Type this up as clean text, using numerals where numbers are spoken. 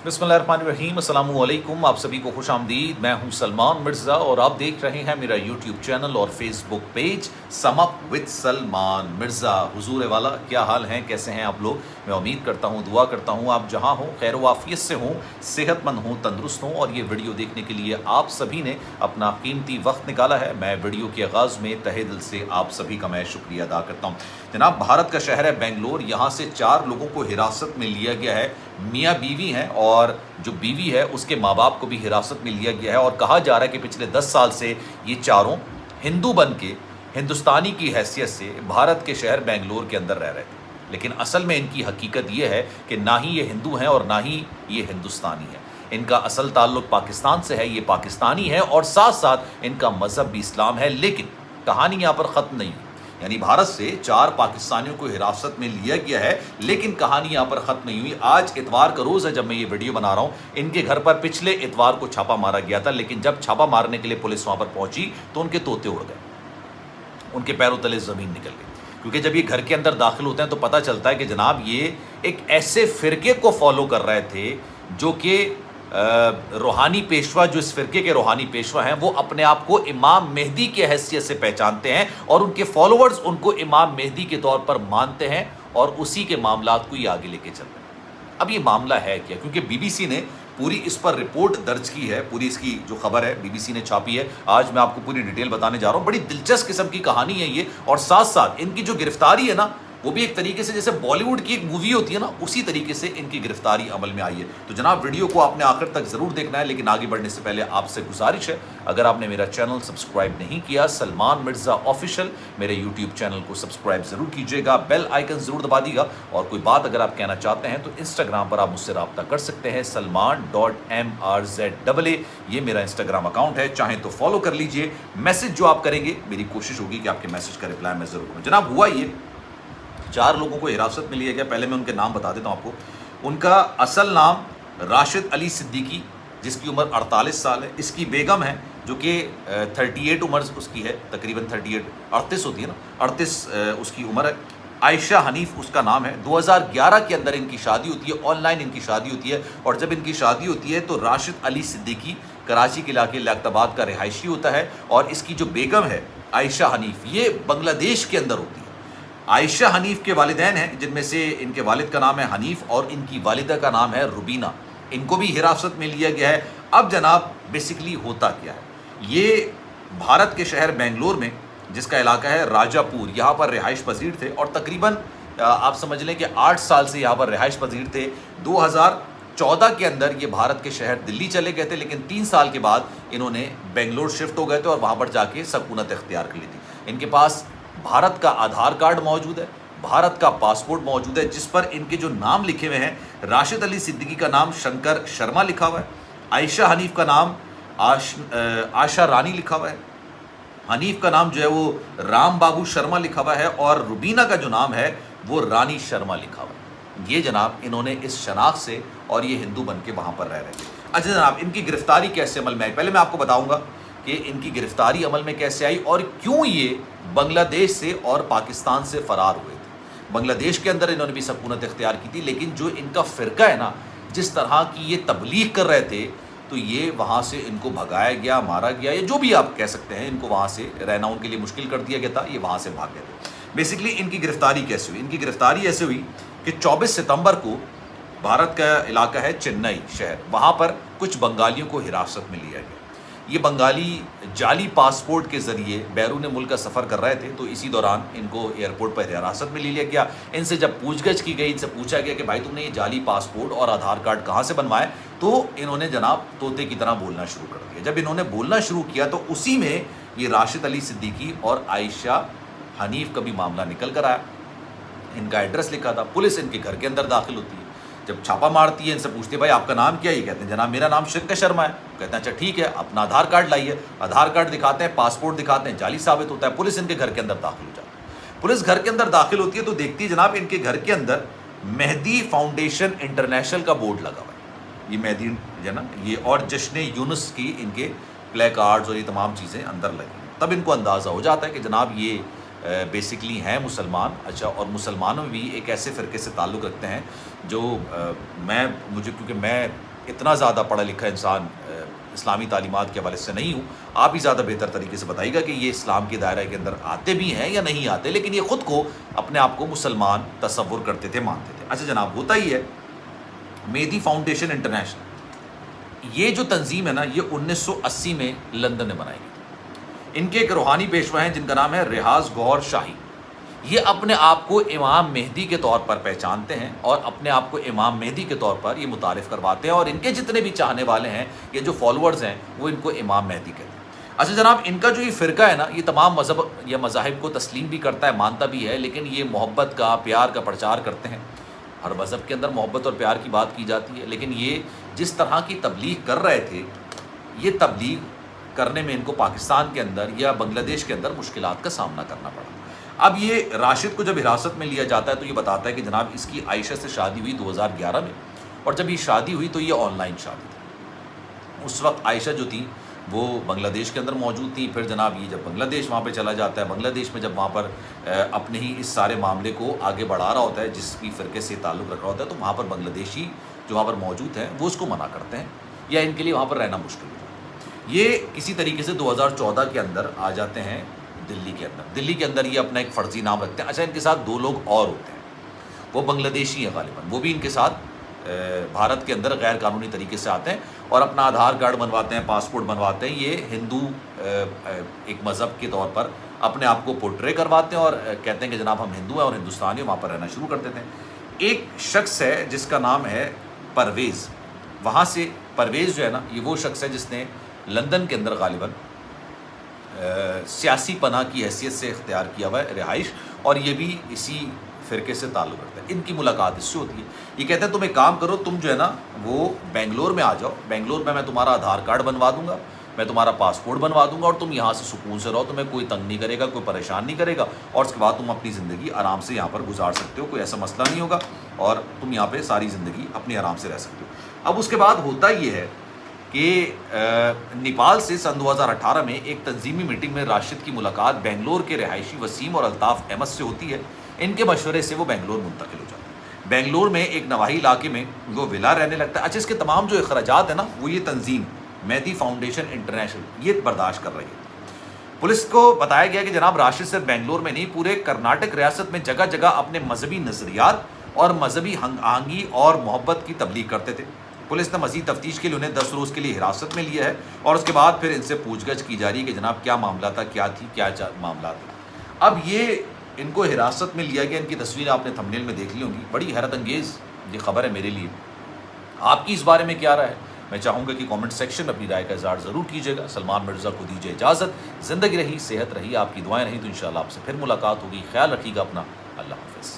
बिस्मिल्लाहिर्रहमानिर्रहीम, अस्सलाम वालेकुम। आप सभी को खुश आमदीद। मैं हूं सलमान मिर्ज़ा और आप देख रहे हैं मेरा यूट्यूब चैनल और Facebook page sum up with Salman Mirza. हुजूर वाला, क्या हाल हैं, कैसे हैं आप लोग? मैं उम्मीद करता हूं, दुआ करता हूं आप जहां हों खैर वाफियत से हों, सेहतमंद हों, तंदुरुस्त हों। और ये वीडियो देखने के लिए आप सभी ने अपना कीमती वक्त निकाला है। मैं वीडियो के आगाज़ में तहे दिल से आप सभी का मैं शुक्रिया अदा करता हूँ। जनाब, भारत का शहर है बेंगलोर। यहाँ से 4 लोगों को हिरासत में लिया गया है। मियाँ बीवी हैं और जो बीवी है उसके माँ बाप को भी हिरासत में लिया गया है। और कहा जा रहा है कि पिछले 10 साल से ये चारों हिंदू बन के हिंदुस्तानी की हैसियत से भारत के शहर बेंगलोर के अंदर रह रहे थे। लेकिन असल में इनकी हकीकत ये है कि ना ही ये हिंदू हैं और ना ही ये हिंदुस्तानी है। इनका असल ताल्लुक पाकिस्तान से है, ये पाकिस्तानी है और साथ साथ इनका मज़हब भी इस्लाम है। लेकिन कहानी यहाँ पर ख़त्म नहीं है। यानी भारत से 4 पाकिस्तानियों को हिरासत में लिया गया है, लेकिन कहानी यहाँ पर ख़त्म नहीं हुई। आज इतवार का रोज़ है जब मैं ये वीडियो बना रहा हूँ। इनके घर पर पिछले इतवार को छापा मारा गया था, लेकिन जब छापा मारने के लिए पुलिस वहाँ पर पहुँची तो उनके तोते उड़ गए, उनके पैरों तले ज़मीन निकल गई। क्योंकि जब ये घर के अंदर दाखिल होते हैं तो पता चलता है कि जनाब ये एक ऐसे फ़िरके को फॉलो कर रहे थे जो कि रूहानी पेशवा, जो इस फ़िरके के रूहानी पेशवा हैं, वो अपने आप को इमाम मेहदी के हैसियत से पहचानते हैं और उनके फॉलोअर्स उनको इमाम मेहदी के तौर पर मानते हैं और उसी के मामलात को ये आगे लेके चल रहे हैं। अब ये मामला है क्या? क्योंकि बीबीसी ने पूरी इस पर रिपोर्ट दर्ज की है, पूरी इसकी जो खबर है बीबीसी ने छापी है। आज मैं आपको पूरी डिटेल बताने जा रहा हूँ। बड़ी दिलचस्प किस्म की कहानी है ये। और साथ साथ इनकी जो गिरफ्तारी है ना, वो भी एक तरीके से जैसे बॉलीवुड की एक मूवी होती है ना, उसी तरीके से इनकी गिरफ्तारी अमल में आई है। तो जनाब, वीडियो को आपने आखिर तक ज़रूर देखना है। लेकिन आगे बढ़ने से पहले आपसे गुजारिश है, अगर आपने मेरा चैनल सब्सक्राइब नहीं किया, सलमान मिर्ज़ा ऑफिशियल, मेरे यूट्यूब चैनल को सब्सक्राइब ज़रूर कीजिएगा, बेल आइकन ज़रूर दबा दीजिएगा। और कोई बात अगर आप कहना चाहते हैं तो इंस्टाग्राम पर आप मुझसे रब्ता कर सकते हैं, salman.mrza। ये मेरा इंस्टाग्राम अकाउंट है, चाहें तो फॉलो कर लीजिए। मैसेज जो आप करेंगे, मेरी कोशिश होगी कि आपके मैसेज का रिप्लाई मैं ज़रूर करूँ। जनाब, हुआ ये 4 लोगों को हिरासत में लिया गया। पहले मैं उनके नाम बता देता हूँ आपको। उनका असल नाम राशिद अली सिद्दीकी, जिसकी उम्र 48 साल है। इसकी बेगम है जो कि 38 उम्र उसकी है, तकरीबन 38 होती है ना, 38 उसकी उम्र है। आयशा हनीफ उसका नाम है। 2011 के अंदर इनकी शादी होती है, ऑनलाइन इनकी शादी होती है। और जब इनकी शादी होती है तो राशिद अली सिद्दीकी कराची के इलाके लियाकताबाद का रिहायशी होता है। और इसकी जो बेगम है आयशा हनीफ, ये बांग्लादेश के अंदर होती है। आयशा हनीफ के वालिदैन हैं, जिनमें से इनके वालिद का नाम है हनीफ और इनकी वालिदा का नाम है रुबीना। इनको भी हिरासत में लिया गया है। अब जनाब, बेसिकली होता क्या है, ये भारत के शहर बेंगलोर में, जिसका इलाका है राजापुर, यहाँ पर रिहाइश पजीर थे। और तकरीबन आप समझ लें कि 8 साल से यहाँ पर रिहाइश पजीर थे। 2014 के अंदर ये भारत के शहर दिल्ली चले गए थे, लेकिन 3 साल के बाद इन्होंने बेंगलोर शिफ्ट हो गए थे और वहाँ पर जाके सकूनत इख्तियार कर ली थी। इनके पास भारत का आधार कार्ड मौजूद है, भारत का पासपोर्ट मौजूद है, जिस पर इनके जो नाम लिखे हुए हैं, राशिद अली सिद्दीकी का नाम शंकर शर्मा लिखा हुआ है, आयशा हनीफ का नाम आशा रानी लिखा हुआ है, हनीफ का नाम जो है वो राम बाबू शर्मा लिखा हुआ है और रुबीना का जो नाम है वो रानी शर्मा लिखा हुआ है। ये जनाब इन्होंने इस शनाख्त से, और ये हिंदू बन के वहाँ पर रह रहे थे। अच्छा जनाब, इनकी गिरफ्तारी कैसे अमल में आई? पहले मैं आपको बताऊँगा कि इनकी गिरफ्तारी अमल में कैसे आई और क्यों ये बांग्लादेश से और पाकिस्तान से फ़रार हुए थे। बांग्लादेश के अंदर इन्होंने भी सकूनत इख्तियार की थी, लेकिन जो इनका फ़िरका है ना, जिस तरह की ये तबलीग कर रहे थे, तो ये वहाँ से इनको भगाया गया, मारा गया, या जो भी आप कह सकते हैं, इनको वहाँ से रहना उनके लिए मुश्किल कर दिया गया था, ये वहाँ से भाग गए थे। बेसिकली इनकी गिरफ्तारी कैसे हुई? इनकी गिरफ्तारी ऐसे हुई कि 24 सितंबर को भारत का इलाका है चेन्नई शहर, वहाँ पर कुछ बंगालियों को हिरासत में लिया गया। ये बंगाली जाली पासपोर्ट के ज़रिए बैरून मुल्क का सफ़र कर रहे थे, तो इसी दौरान इनको एयरपोर्ट पर हिरासत में ले लिया गया। इनसे जब पूछगछ की गई, इनसे पूछा गया कि भाई तुमने ये जाली पासपोर्ट और आधार कार्ड कहाँ से बनवाए, तो इन्होंने जनाब तोते की तरह बोलना शुरू कर दिया। जब इन्होंने बोलना शुरू किया तो उसी में ये राशिद अली सिद्दीकी और आयशा हनीफ का भी मामला निकल कर आया। इनका एड्रेस लिखा था। पुलिस इनके घर के अंदर दाखिल होती है। जब छापा मारती है, इनसे पूछती है भाई आपका नाम क्या है? ये कहते हैं जनाब मेरा नाम शंकर शर्मा है। कहते हैं अच्छा ठीक है, अपना आधार कार्ड लाइए। आधार कार्ड दिखाते हैं, पासपोर्ट दिखाते हैं, जाली साबित होता है। पुलिस इनके घर के अंदर दाखिल हो जाती है। पुलिस घर के अंदर दाखिल होती है तो देखती है जनाब इनके घर के अंदर मेहदी फाउंडेशन इंटरनेशनल का बोर्ड लगा हुआ है। ये मेहदी है ना, ये और जश्न यूनुस की इनके प्ले कार्ड्स और ये तमाम चीज़ें अंदर लगी। तब इनको अंदाज़ा हो जाता है कि जनाब ये बेसिकली हैं मुसलमान। अच्छा, और मुसलमानों में भी एक ऐसे फ़िरके से ताल्लुक़ रखते हैं जो क्योंकि मैं اتنا زیادہ پڑھا لکھا انسان اسلامی تعلیمات کے حوالے سے نہیں ہوں، آپ ہی زیادہ بہتر طریقے سے بتائیے گا کہ یہ اسلام کے دائرہ کے اندر آتے بھی ہیں یا نہیں آتے، لیکن یہ خود کو اپنے آپ کو مسلمان تصور کرتے تھے، مانتے تھے۔ اچھا جناب، ہوتا ہی ہے مہدی فاؤنڈیشن انٹرنیشنل، یہ جو تنظیم ہے نا، یہ 1980 میں لندن میں بنائی گئی۔ ان کے ایک روحانی پیشوا ہیں جن کا نام ہے ریاض گور شاہی۔ یہ اپنے آپ کو امام مہدی کے طور پر پہچانتے ہیں اور اپنے آپ کو امام مہدی کے طور پر یہ متعارف کرواتے ہیں، اور ان کے جتنے بھی چاہنے والے ہیں، یہ جو فالوورز ہیں، وہ ان کو امام مہدی کہتے ہیں۔ اچھا جناب، ان کا جو یہ فرقہ ہے نا، یہ تمام مذہب یا مذاہب کو تسلیم بھی کرتا ہے، مانتا بھی ہے، لیکن یہ محبت کا، پیار کا پرچار کرتے ہیں۔ ہر مذہب کے اندر محبت اور پیار کی بات کی جاتی ہے، لیکن یہ جس طرح کی تبلیغ کر رہے تھے، یہ تبلیغ کرنے میں ان کو پاکستان کے اندر یا بنگلہ دیش کے اندر مشکلات کا سامنا کرنا پڑا۔ اب یہ راشد کو جب حراست میں لیا جاتا ہے تو یہ بتاتا ہے کہ جناب اس کی عائشہ سے شادی ہوئی 2011 میں، اور جب یہ شادی ہوئی تو یہ آن لائن شادی تھی۔ اس وقت عائشہ جو تھی وہ بنگلہ دیش کے اندر موجود تھیں۔ پھر جناب یہ جب بنگلہ دیش وہاں پہ چلا جاتا ہے، بنگلہ دیش میں جب وہاں پر اپنے ہی اس سارے معاملے کو آگے بڑھا رہا ہوتا ہے، جس بھی فرقے سے تعلق رکھ رہا ہوتا ہے، تو وہاں پر بنگلہ دیشی جو وہاں پر موجود ہیں وہ اس کو منع کرتے ہیں، یا ان کے لیے وہاں پر رہنا مشکل ہو جاتا ہے۔ یہ کسی طریقے سے 2014 کے اندر آ جاتے ہیں دلی کے اندر۔ دلی کے اندر یہ اپنا ایک فرضی نام رکھتے ہیں۔ اچھا، ان کے ساتھ 2 لوگ اور ہوتے ہیں، وہ بنگلہ دیشی ہیں غالباً، وہ بھی ان کے ساتھ بھارت کے اندر غیر قانونی طریقے سے آتے ہیں اور اپنا آدھار کارڈ بنواتے ہیں، پاسپورٹ بنواتے ہیں۔ یہ ہندو ایک مذہب کے طور پر اپنے آپ کو پورٹرے کرواتے ہیں اور کہتے ہیں کہ جناب ہم ہندو ہیں اور ہندوستانی ہیں، وہاں پر رہنا شروع کر دیتے ہیں۔ ایک شخص ہے جس کا نام ہے پرویز، وہاں سے پرویز جو ہے نا، یہ وہ شخص ہے جس نے لندن کے اندر غالباً سیاسی پناہ کی حیثیت سے اختیار کیا ہوا ہے رہائش، اور یہ بھی اسی فرقے سے تعلق رکھتا ہے۔ ان کی ملاقات اس سے ہوتی ہے۔ یہ کہتے ہیں تم ایک کام کرو، تم جو ہے نا وہ بنگلور میں آ جاؤ، بنگلور میں تمہارا آدھار کارڈ بنوا دوں گا، میں تمہارا پاسپورٹ بنوا دوں گا، اور تم یہاں سے سکون سے رہو، تمہیں کوئی تنگ نہیں کرے گا، کوئی پریشان نہیں کرے گا، اور اس کے بعد تم اپنی زندگی آرام سے یہاں پر گزار سکتے ہو، کوئی ایسا مسئلہ نہیں ہوگا، اور تم یہاں پہ ساری زندگی اپنی آرام سے رہ سکتے ہو۔ اب اس کے بعد ہوتا یہ ہے کہ نیپال سے سن 2018 میں ایک تنظیمی میٹنگ میں راشد کی ملاقات بنگلور کے رہائشی وسیم اور الطاف احمد سے ہوتی ہے۔ ان کے مشورے سے وہ بنگلور منتقل ہو جاتے ہیں۔ بنگلور میں ایک نواحی علاقے میں وہ ولا رہنے لگتا ہے۔ اچھا، اس کے تمام جو اخراجات ہیں نا، وہ یہ تنظیم مہدی فاؤنڈیشن انٹرنیشنل یہ برداشت کر رہی ہے۔ پولیس کو بتایا گیا کہ جناب راشد صرف بنگلور میں نہیں، پورے کرناٹک ریاست میں جگہ جگہ اپنے مذہبی نظریات اور مذہبی ہم آہنگی اور محبت کی تبلیغ کرتے تھے۔ پولیس نے مزید تفتیش کے لیے انہیں 10 روز کے لیے حراست میں لیا ہے، اور اس کے بعد پھر ان سے پوچھ گچھ کی جا رہی ہے کہ جناب کیا معاملہ تھا، کیا تھی، کیا معاملات تھا۔ اب یہ ان کو حراست میں لیا گیا، ان کی تصویر آپ نے تھمبنیل میں دیکھ لی ہوں گی۔ بڑی حیرت انگیز یہ خبر ہے میرے لیے۔ آپ کی اس بارے میں کیا رائے ہے؟ میں چاہوں گا کہ کامنٹ سیکشن میں اپنی رائے کا اظہار ضرور کیجیے گا۔ سلمان مرزا کو دیجیے اجازت۔ زندگی رہی، صحت رہی، آپ کی دعائیں رہیں تو انشاءاللہ آپ سے پھر ملاقات ہوگی۔ خیال رکھیے گا اپنا۔ اللہ حافظ۔